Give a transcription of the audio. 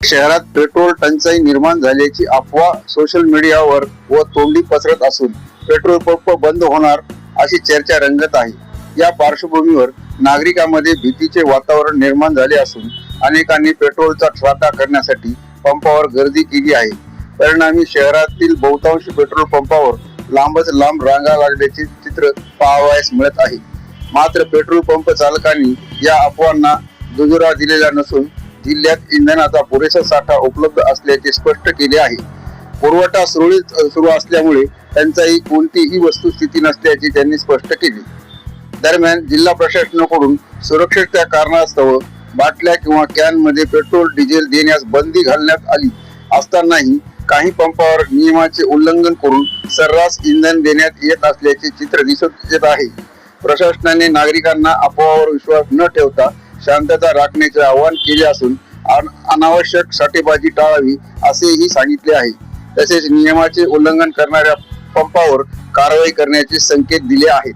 शहरात पेट्रोल टंचाई निर्माण झाल्याची अफवा सोशल मीडियावर व तोंडी पसरत असून पेट्रोल पंप बंद होणार अशी चर्चा रंगत आहे। या पार्श्वभूमीवर नागरिकांमध्ये भीतीचे वातावरण निर्माण झाले असून अनेकांनी पेट्रोलचा साठा करण्यासाठी पंपावर गर्दी केली आहे। परिणामी शहरातील बहुतांश पेट्रोल पंपावर लांबच लांब रांगा लागल्याचे चित्र पाहावयास मिळत आहे। मात्र पेट्रोल पंप चालकांनी या अफवांना दुजोरा दिलेला नसून जिल्ह्यात इंधनाचा पुरेसा साठा उपलब्ध असल्याचे स्पष्ट केले आहे। पुरवठा सुरळीत सुरू असल्यामुळे टंचाई कोणतीही वस्तुस्थिती नसल्याचे त्यांनी स्पष्ट केले। दरम्यान जिल्हा प्रशासनाकडून सुरक्षेच्या कारणास्तव बाटल्या किंवा कॅन मध्ये पेट्रोल डिझेल देण्यास बंदी घालण्यात आली असतानाही काही पंपावर नियमाचे उल्लंघन करून सर्रास इंधन देण्यात येत असल्याचे चित्र दिसत येत आहे। प्रशासनाने नागरिकांना अफवावर विश्वास न ठेवता शांतता राखण्याचे आवाहन केले असून अनावश्यक साठेबाजी टाळावी असेही सांगितले आहे। तसेच नियमाचे उल्लंघन करणाऱ्या पंपावर कारवाई करण्याचे संकेत दिले आहेत।